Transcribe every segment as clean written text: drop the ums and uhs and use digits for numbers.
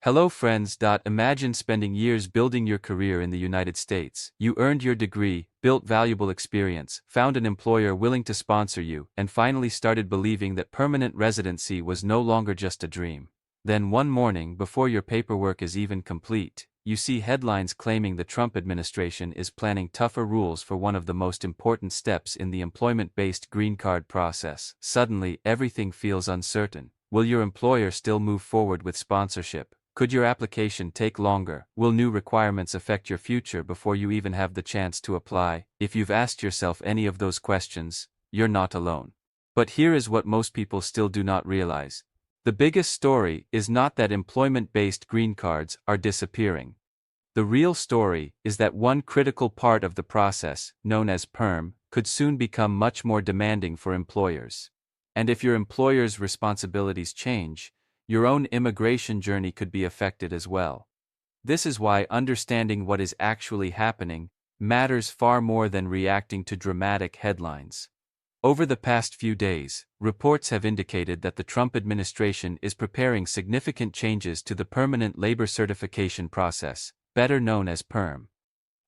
Hello friends. Imagine spending years building your career in the United States. You earned your degree, built valuable experience, found an employer willing to sponsor you, and finally started believing that permanent residency was no longer just a dream. Then one morning, before your paperwork is even complete, you see headlines claiming the Trump administration is planning tougher rules for one of the most important steps in the employment-based green card process. Suddenly, everything feels uncertain. Will your employer still move forward with sponsorship? Could your application take longer? Will new requirements affect your future before you even have the chance to apply? If you've asked yourself any of those questions, you're not alone. But here is what most people still do not realize. The biggest story is not that employment-based green cards are disappearing. The real story is that one critical part of the process, known as PERM, could soon become much more demanding for employers. And if your employer's responsibilities change, your own immigration journey could be affected as well. This is why understanding what is actually happening matters far more than reacting to dramatic headlines. Over the past few days, reports have indicated that the Trump administration is preparing significant changes to the permanent labor certification process, better known as PERM.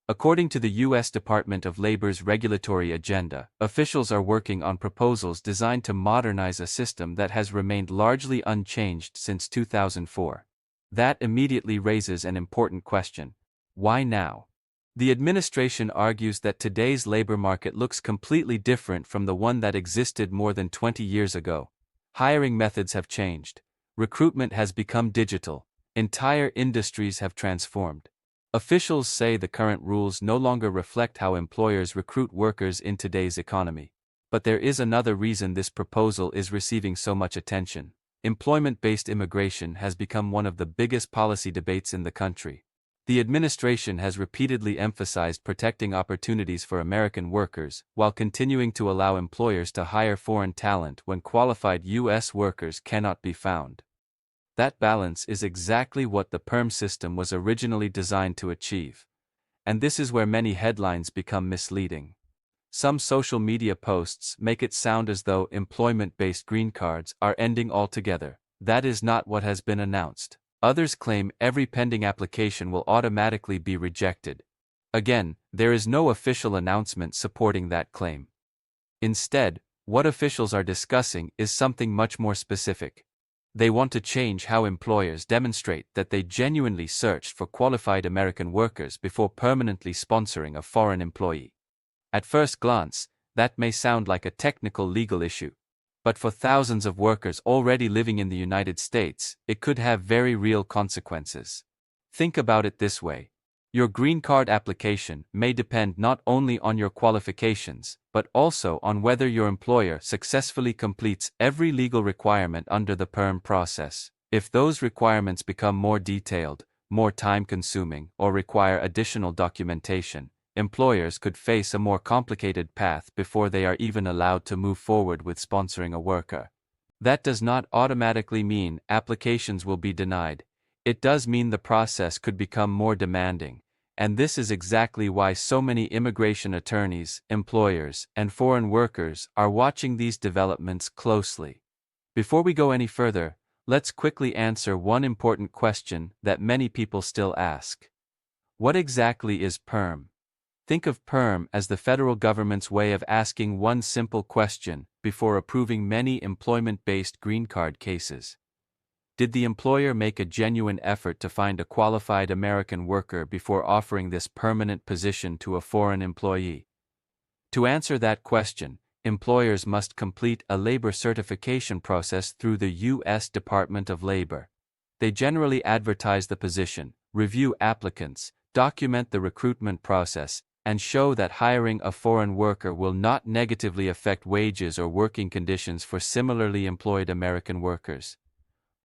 According to the U.S. Department of Labor's regulatory agenda, officials are working on proposals designed to modernize a system that has remained largely unchanged since 2004. That immediately raises an important question. Why now? The administration argues that today's labor market looks completely different from the one that existed more than 20 years ago. Hiring methods have changed. Recruitment has become digital. Entire industries have transformed. Officials say the current rules no longer reflect how employers recruit workers in today's economy. But there is another reason this proposal is receiving so much attention. Employment-based immigration has become one of the biggest policy debates in the country. The administration has repeatedly emphasized protecting opportunities for American workers, while continuing to allow employers to hire foreign talent when qualified U.S. workers cannot be found. That balance is exactly what the PERM system was originally designed to achieve. And this is where many headlines become misleading. Some social media posts make it sound as though employment-based green cards are ending altogether. That is not what has been announced. Others claim every pending application will automatically be rejected. Again, there is no official announcement supporting that claim. Instead, what officials are discussing is something much more specific. They want to change how employers demonstrate that they genuinely searched for qualified American workers before permanently sponsoring a foreign employee. At first glance, that may sound like a technical legal issue. But for thousands of workers already living in the United States, it could have very real consequences. Think about it this way. Your green card application may depend not only on your qualifications, but also on whether your employer successfully completes every legal requirement under the PERM process. If those requirements become more detailed, more time-consuming, or require additional documentation, employers could face a more complicated path before they are even allowed to move forward with sponsoring a worker. That does not automatically mean applications will be denied. It does mean the process could become more demanding. And this is exactly why so many immigration attorneys, employers, and foreign workers are watching these developments closely. Before we go any further, let's quickly answer one important question that many people still ask. What exactly is PERM? Think of PERM as the federal government's way of asking one simple question before approving many employment-based green card cases. Did the employer make a genuine effort to find a qualified American worker before offering this permanent position to a foreign employee? To answer that question, employers must complete a labor certification process through the U.S. Department of Labor. They generally advertise the position, review applicants, document the recruitment process, and show that hiring a foreign worker will not negatively affect wages or working conditions for similarly employed American workers.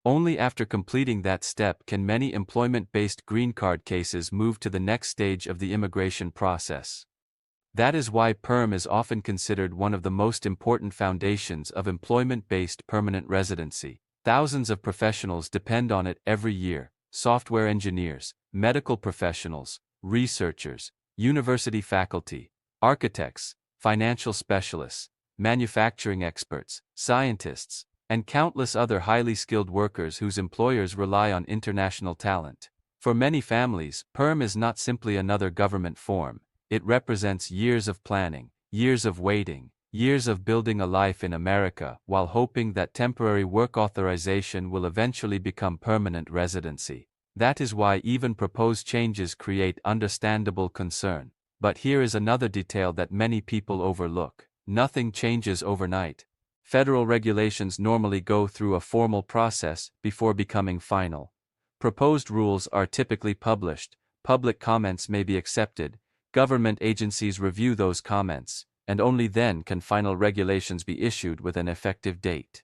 Only after completing that step can many employment-based green card cases move to the next stage of the immigration process. That is why PERM is often considered one of the most important foundations of employment-based permanent residency. Thousands of professionals depend on it every year: software engineers, medical professionals, researchers, university faculty, architects, financial specialists, manufacturing experts, scientists, and countless other highly skilled workers whose employers rely on international talent. For many families, PERM is not simply another government form. It represents years of planning, years of waiting, years of building a life in America while hoping that temporary work authorization will eventually become permanent residency. That is why even proposed changes create understandable concern. But here is another detail that many people overlook. Nothing changes overnight. Federal regulations normally go through a formal process before becoming final. Proposed rules are typically published, public comments may be accepted, government agencies review those comments, and only then can final regulations be issued with an effective date.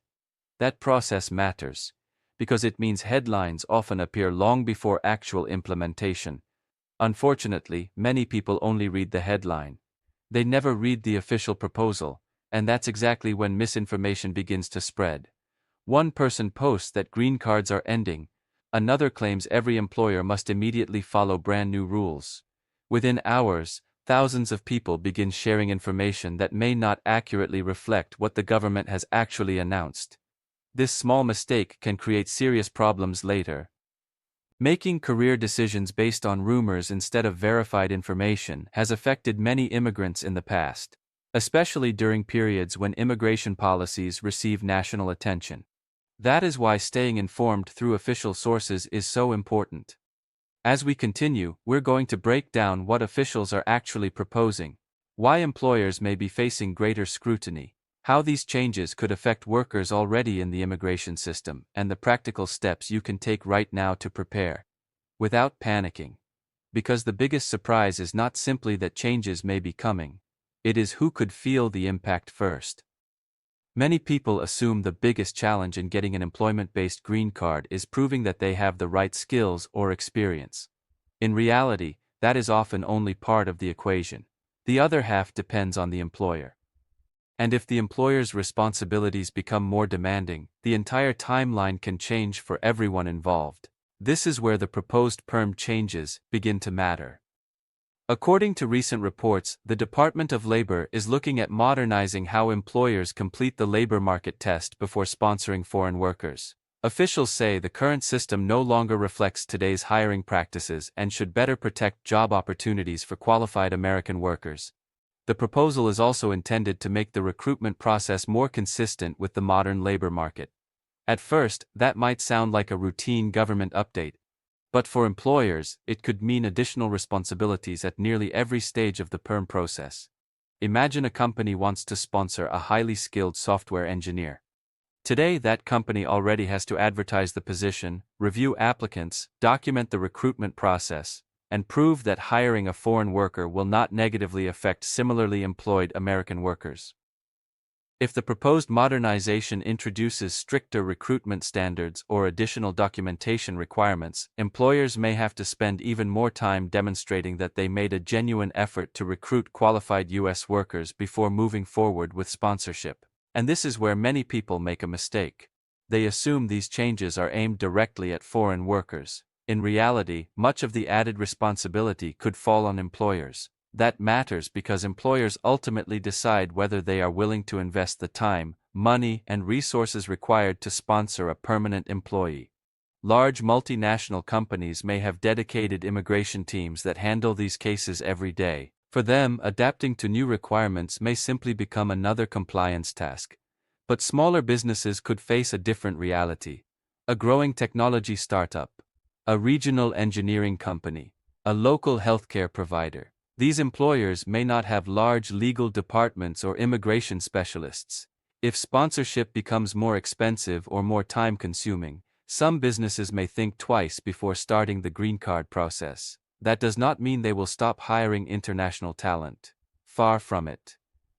That process matters, because it means headlines often appear long before actual implementation. Unfortunately, many people only read the headline. They never read the official proposal, and that's exactly when misinformation begins to spread. One person posts that green cards are ending, another claims every employer must immediately follow brand new rules. Within hours, thousands of people begin sharing information that may not accurately reflect what the government has actually announced. This small mistake can create serious problems later. Making career decisions based on rumors instead of verified information has affected many immigrants in the past, especially during periods when immigration policies receive national attention. That is why staying informed through official sources is so important. As we continue, we're going to break down what officials are actually proposing, why employers may be facing greater scrutiny, how these changes could affect workers already in the immigration system, and the practical steps you can take right now to prepare. Without panicking. Because the biggest surprise is not simply that changes may be coming, it is who could feel the impact first. Many people assume the biggest challenge in getting an employment-based green card is proving that they have the right skills or experience. In reality, that is often only part of the equation. The other half depends on the employer. And if the employer's responsibilities become more demanding, the entire timeline can change for everyone involved. This is where the proposed PERM changes begin to matter. According to recent reports, the Department of Labor is looking at modernizing how employers complete the labor market test before sponsoring foreign workers. Officials say the current system no longer reflects today's hiring practices and should better protect job opportunities for qualified American workers. The proposal is also intended to make the recruitment process more consistent with the modern labor market. At first, that might sound like a routine government update. But for employers, it could mean additional responsibilities at nearly every stage of the PERM process. Imagine a company wants to sponsor a highly skilled software engineer. Today, that company already has to advertise the position, review applicants, document the recruitment process, and prove that hiring a foreign worker will not negatively affect similarly employed American workers. If the proposed modernization introduces stricter recruitment standards or additional documentation requirements, employers may have to spend even more time demonstrating that they made a genuine effort to recruit qualified U.S. workers before moving forward with sponsorship. And this is where many people make a mistake. They assume these changes are aimed directly at foreign workers. In reality, much of the added responsibility could fall on employers. That matters because employers ultimately decide whether they are willing to invest the time, money, and resources required to sponsor a permanent employee. Large multinational companies may have dedicated immigration teams that handle these cases every day. For them, adapting to new requirements may simply become another compliance task. But smaller businesses could face a different reality. A growing technology startup, a regional engineering company, a local healthcare provider. These employers may not have large legal departments or immigration specialists. If sponsorship becomes more expensive or more time-consuming, some businesses may think twice before starting the green card process. That does not mean they will stop hiring international talent. Far from it.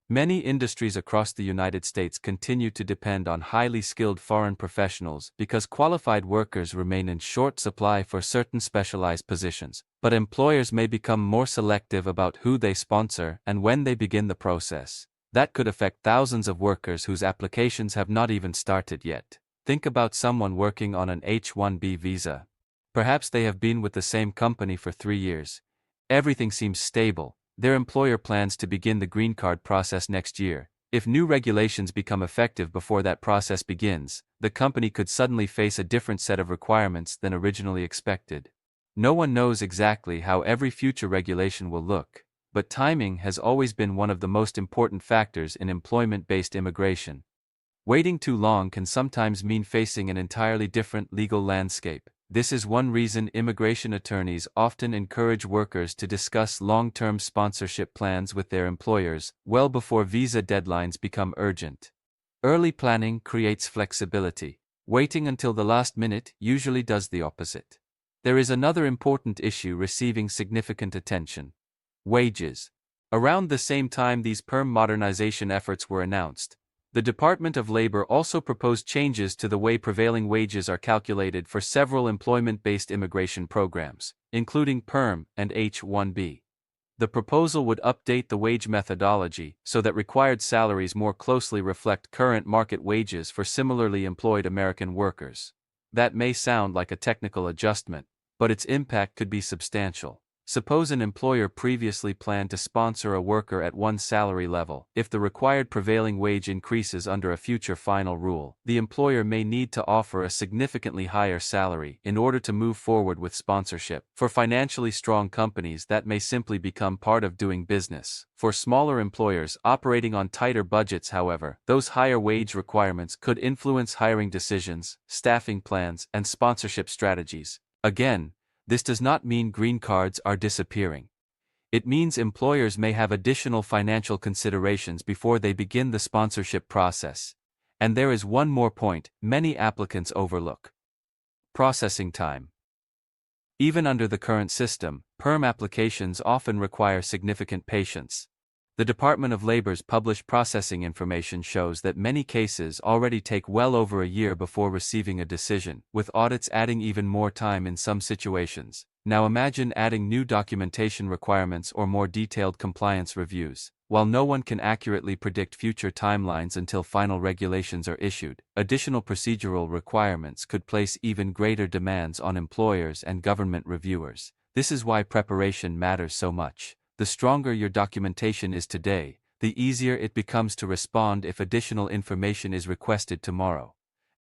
Many industries across the United States continue to depend on highly skilled foreign professionals because qualified workers remain in short supply for certain specialized positions, but employers may become more selective about who they sponsor and when they begin the process. That could affect thousands of workers whose applications have not even started yet. Think about someone working on an H-1B visa. Perhaps they have been with the same company for 3 years. Everything seems stable. Their employer plans to begin the green card process next year, If new regulations become effective before that process begins, the company could suddenly face a different set of requirements than originally expected. No one knows exactly how every future regulation will look, but timing has always been one of the most important factors in employment-based immigration. Waiting too long can sometimes mean facing an entirely different legal landscape. This is one reason immigration attorneys often encourage workers to discuss long-term sponsorship plans with their employers well before visa deadlines become urgent. Early planning creates flexibility. Waiting until the last minute usually does the opposite. There is another important issue receiving significant attention: wages. Around the same time these PERM modernization efforts were announced, the Department of Labor also proposed changes to the way prevailing wages are calculated for several employment-based immigration programs, including PERM and H-1B. The proposal would update the wage methodology so that required salaries more closely reflect current market wages for similarly employed American workers. That may sound like a technical adjustment, but its impact could be substantial. Suppose an employer previously planned to sponsor a worker at one salary level. If the required prevailing wage increases under a future final rule, the employer may need to offer a significantly higher salary in order to move forward with sponsorship. For financially strong companies, that may simply become part of doing business. For smaller employers operating on tighter budgets, however, those higher wage requirements could influence hiring decisions, staffing plans, and sponsorship strategies. Again, this does not mean green cards are disappearing. It means employers may have additional financial considerations before they begin the sponsorship process. And there is one more point many applicants overlook: processing time. Even under the current system, PERM applications often require significant patience. The Department of Labor's published processing information shows that many cases already take well over a year before receiving a decision, with audits adding even more time in some situations. Now imagine adding new documentation requirements or more detailed compliance reviews. While no one can accurately predict future timelines until final regulations are issued, additional procedural requirements could place even greater demands on employers and government reviewers. This is why preparation matters so much. The stronger your documentation is today, the easier it becomes to respond if additional information is requested tomorrow.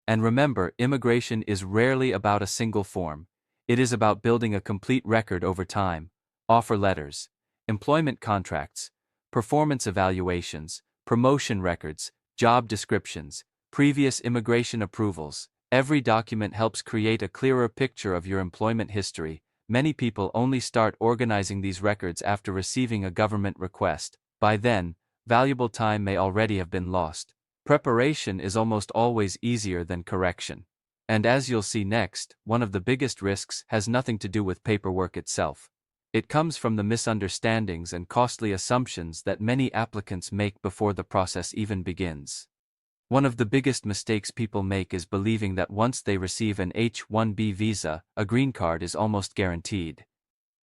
And remember, immigration is rarely about a single form. It is about building a complete record over time: offer letters, employment contracts, performance evaluations, promotion records, job descriptions, previous immigration approvals. Every document helps create a clearer picture of your employment history. Many people only start organizing these records after receiving a government request. By then, valuable time may already have been lost. Preparation is almost always easier than correction. And as you'll see next, one of the biggest risks has nothing to do with paperwork itself. It comes from the misunderstandings and costly assumptions that many applicants make before the process even begins. One of the biggest mistakes people make is believing that once they receive an H-1B visa, a green card is almost guaranteed.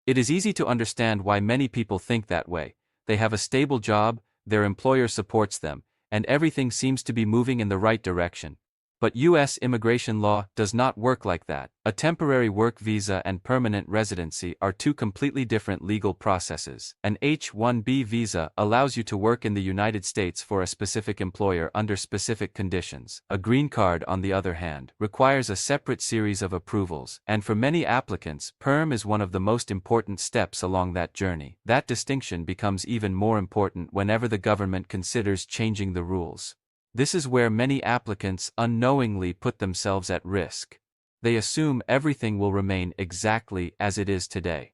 It is easy to understand why many people think that way. They have a stable job, their employer supports them, and everything seems to be moving in the right direction. But U.S. immigration law does not work like that. A temporary work visa and permanent residency are two completely different legal processes. An H-1B visa allows you to work in the United States for a specific employer under specific conditions. A green card, on the other hand, requires a separate series of approvals, and for many applicants, PERM is one of the most important steps along that journey. That distinction becomes even more important whenever the government considers changing the rules. This is where many applicants unknowingly put themselves at risk. They assume everything will remain exactly as it is today.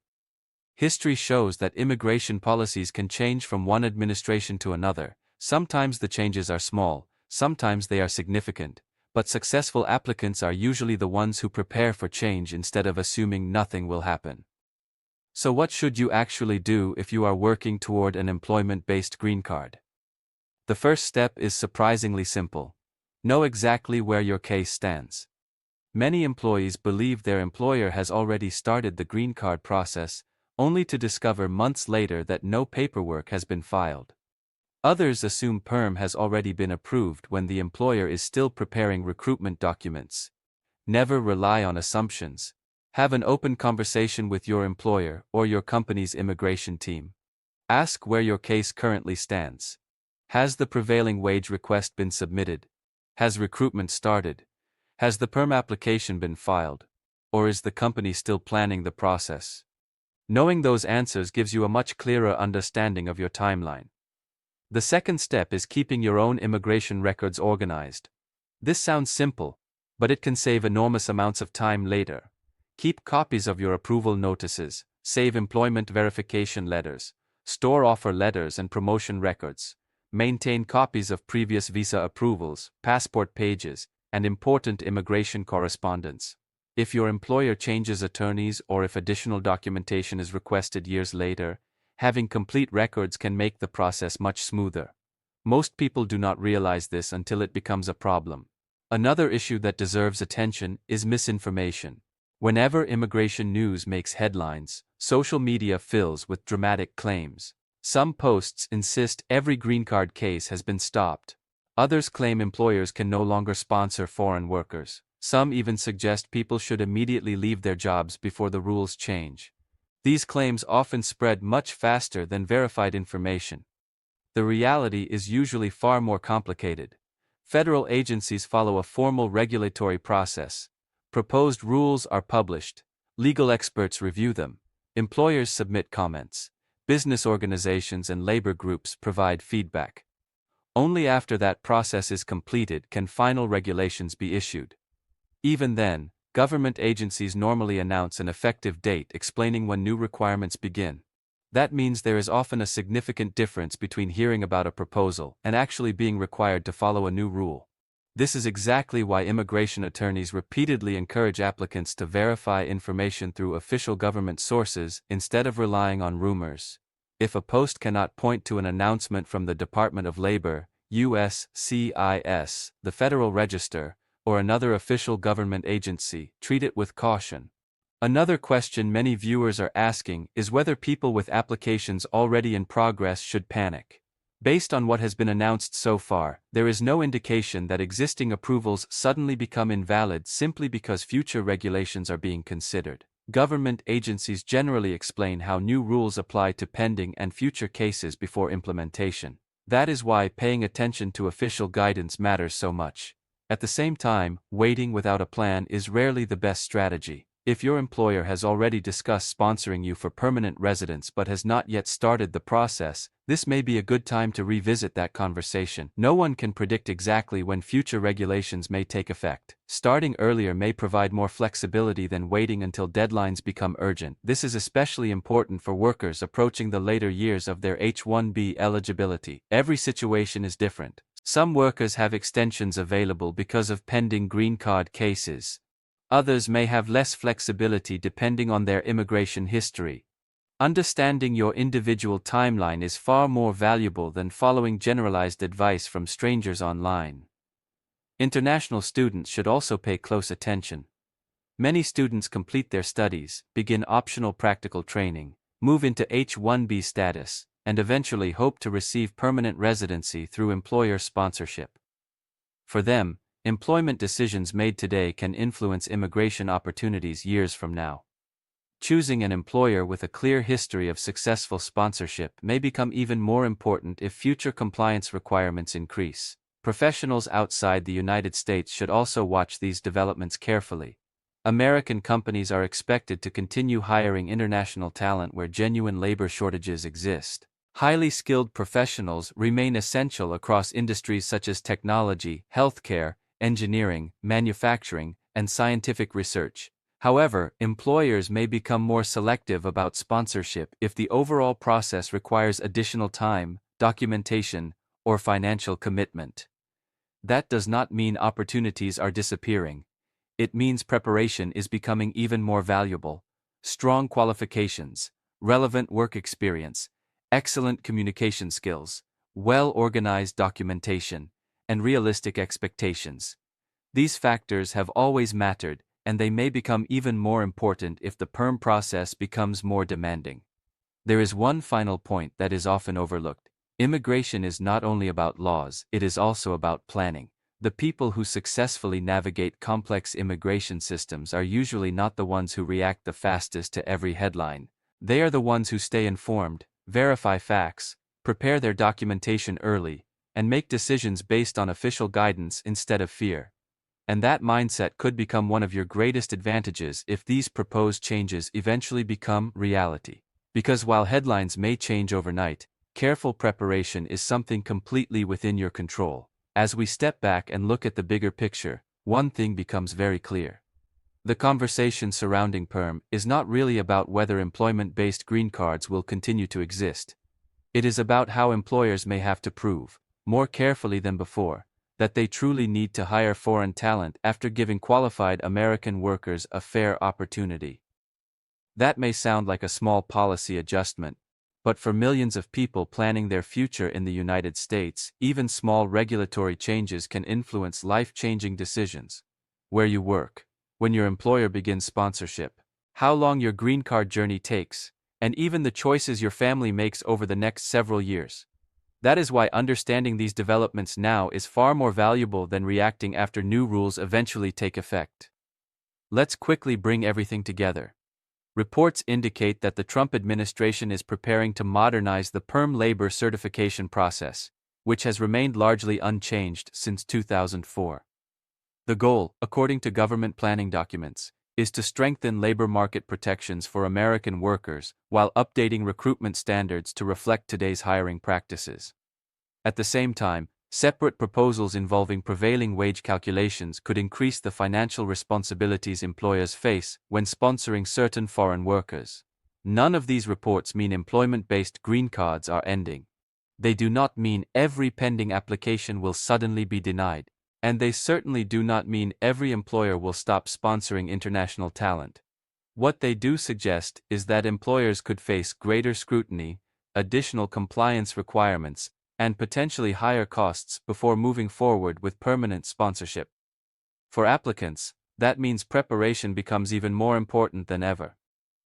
History shows that immigration policies can change from one administration to another. Sometimes the changes are small, sometimes they are significant, but successful applicants are usually the ones who prepare for change instead of assuming nothing will happen. So what should you actually do if you are working toward an employment-based green card? The first step is surprisingly simple. Know exactly where your case stands. Many employees believe their employer has already started the green card process, only to discover months later that no paperwork has been filed. Others assume PERM has already been approved when the employer is still preparing recruitment documents. Never rely on assumptions. Have an open conversation with your employer or your company's immigration team. Ask where your case currently stands. Has the prevailing wage request been submitted? Has recruitment started? Has the PERM application been filed? Or is the company still planning the process? Knowing those answers gives you a much clearer understanding of your timeline. The second step is keeping your own immigration records organized. This sounds simple, but it can save enormous amounts of time later. Keep copies of your approval notices, save employment verification letters, store offer letters and promotion records. Maintain copies of previous visa approvals, passport pages, and important immigration correspondence. If your employer changes attorneys or if additional documentation is requested years later, having complete records can make the process much smoother. Most people do not realize this until it becomes a problem. Another issue that deserves attention is misinformation. Whenever immigration news makes headlines, social media fills with dramatic claims. Some posts insist every green card case has been stopped. Others claim employers can no longer sponsor foreign workers. Some even suggest people should immediately leave their jobs before the rules change. These claims often spread much faster than verified information. The reality is usually far more complicated. Federal agencies follow a formal regulatory process. Proposed rules are published. Legal experts review them. Employers submit comments. Business organizations and labor groups provide feedback. Only after that process is completed can final regulations be issued. Even then, government agencies normally announce an effective date explaining when new requirements begin. That means there is often a significant difference between hearing about a proposal and actually being required to follow a new rule. This is exactly why immigration attorneys repeatedly encourage applicants to verify information through official government sources instead of relying on rumors. If a post cannot point to an announcement from the Department of Labor, USCIS, the Federal Register, or another official government agency, treat it with caution. Another question many viewers are asking is whether people with applications already in progress should panic. Based on what has been announced so far, there is no indication that existing approvals suddenly become invalid simply because future regulations are being considered. Government agencies generally explain how new rules apply to pending and future cases before implementation. That is why paying attention to official guidance matters so much. At the same time, waiting without a plan is rarely the best strategy. If your employer has already discussed sponsoring you for permanent residence but has not yet started the process, this may be a good time to revisit that conversation. No one can predict exactly when future regulations may take effect. Starting earlier may provide more flexibility than waiting until deadlines become urgent. This is especially important for workers approaching the later years of their H-1B eligibility. Every situation is different. Some workers have extensions available because of pending green card cases. Others may have less flexibility depending on their immigration history. Understanding your individual timeline is far more valuable than following generalized advice from strangers online. International students should also pay close attention. Many students complete their studies, begin optional practical training, move into H-1B status, and eventually hope to receive permanent residency through employer sponsorship. For them, employment decisions made today can influence immigration opportunities years from now. Choosing an employer with a clear history of successful sponsorship may become even more important if future compliance requirements increase. Professionals outside the United States should also watch these developments carefully. American companies are expected to continue hiring international talent where genuine labor shortages exist. Highly skilled professionals remain essential across industries such as technology, healthcare, engineering, manufacturing, and scientific research. However, employers may become more selective about sponsorship if the overall process requires additional time, documentation, or financial commitment. That does not mean opportunities are disappearing. It means preparation is becoming even more valuable. Strong qualifications, relevant work experience, excellent communication skills, well-organized documentation, and realistic expectations. These factors have always mattered, and they may become even more important if the PERM process becomes more demanding. There is one final point that is often overlooked. Immigration is not only about laws, it is also about planning. The people who successfully navigate complex immigration systems are usually not the ones who react the fastest to every headline. They are the ones who stay informed, verify facts, prepare their documentation early, and make decisions based on official guidance instead of fear. And that mindset could become one of your greatest advantages if these proposed changes eventually become reality. Because while headlines may change overnight, careful preparation is something completely within your control. As we step back and look at the bigger picture, one thing becomes very clear. The conversation surrounding PERM is not really about whether employment-based green cards will continue to exist. It is about how employers may have to prove, more carefully than before, that they truly need to hire foreign talent after giving qualified American workers a fair opportunity. That may sound like a small policy adjustment, but for millions of people planning their future in the United States, even small regulatory changes can influence life-changing decisions. Where you work, when your employer begins sponsorship, how long your green card journey takes, and even the choices your family makes over the next several years. That is why understanding these developments now is far more valuable than reacting after new rules eventually take effect. Let's quickly bring everything together. Reports indicate that the Trump administration is preparing to modernize the PERM labor certification process, which has remained largely unchanged since 2004. The goal, according to government planning documents, is to strengthen labor market protections for American workers while updating recruitment standards to reflect today's hiring practices. At the same time, separate proposals involving prevailing wage calculations could increase the financial responsibilities employers face when sponsoring certain foreign workers. None of these reports mean employment-based green cards are ending. They do not mean every pending application will suddenly be denied. And they certainly do not mean every employer will stop sponsoring international talent. What they do suggest is that employers could face greater scrutiny, additional compliance requirements, and potentially higher costs before moving forward with permanent sponsorship. For applicants, that means preparation becomes even more important than ever.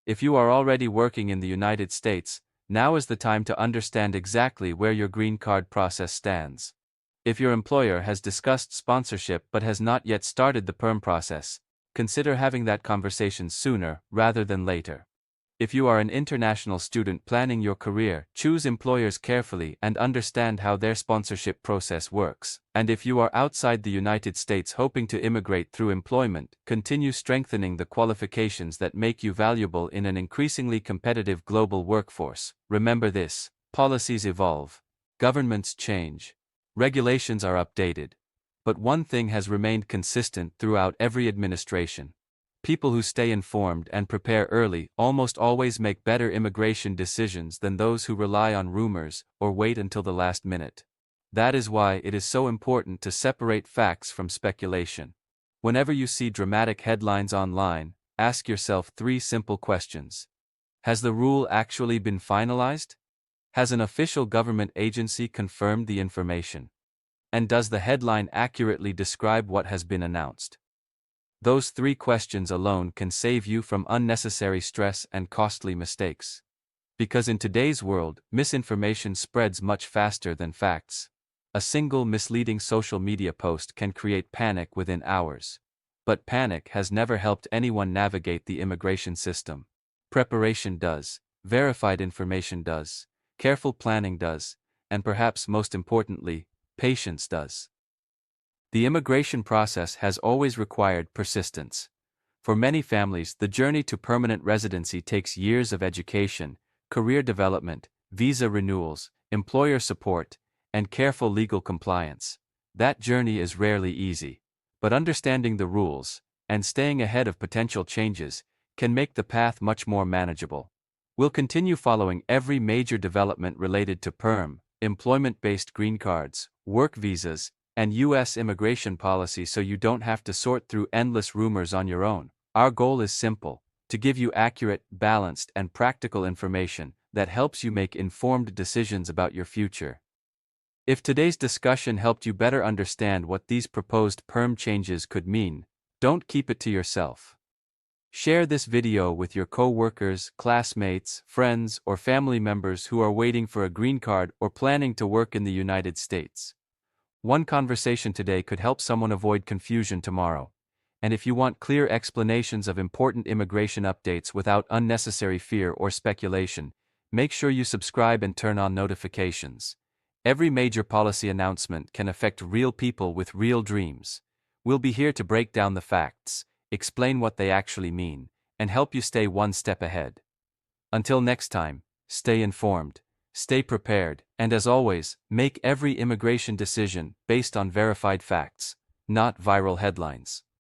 If you are already working in the United States, now is the time to understand exactly where your green card process stands. If your employer has discussed sponsorship but has not yet started the PERM process, consider having that conversation sooner rather than later. If you are an international student planning your career, choose employers carefully and understand how their sponsorship process works. And if you are outside the United States hoping to immigrate through employment, continue strengthening the qualifications that make you valuable in an increasingly competitive global workforce. Remember this: policies evolve, governments change, regulations are updated. But one thing has remained consistent throughout every administration. People who stay informed and prepare early almost always make better immigration decisions than those who rely on rumors or wait until the last minute. That is why it is so important to separate facts from speculation. Whenever you see dramatic headlines online, ask yourself 3 simple questions. Has the rule actually been finalized? Has an official government agency confirmed the information? And does the headline accurately describe what has been announced? Those 3 questions alone can save you from unnecessary stress and costly mistakes. Because in today's world, misinformation spreads much faster than facts. A single misleading social media post can create panic within hours. But panic has never helped anyone navigate the immigration system. Preparation does, verified information does, careful planning does, and perhaps most importantly, patience does. The immigration process has always required persistence. For many families, the journey to permanent residency takes years of education, career development, visa renewals, employer support, and careful legal compliance. That journey is rarely easy. But understanding the rules, and staying ahead of potential changes, can make the path much more manageable. We'll continue following every major development related to PERM, employment-based green cards, work visas, and U.S. immigration policy so you don't have to sort through endless rumors on your own. Our goal is simple: to give you accurate, balanced, and practical information that helps you make informed decisions about your future. If today's discussion helped you better understand what these proposed PERM changes could mean, don't keep it to yourself. Share this video with your co-workers, classmates, friends, or family members who are waiting for a green card or planning to work in the United States. One conversation today could help someone avoid confusion tomorrow. And if you want clear explanations of important immigration updates without unnecessary fear or speculation, make sure you subscribe and turn on notifications. Every major policy announcement can affect real people with real dreams. We'll be here to break down the facts, explain what they actually mean, and help you stay one step ahead. Until next time, stay informed, stay prepared, and as always, make every immigration decision based on verified facts, not viral headlines.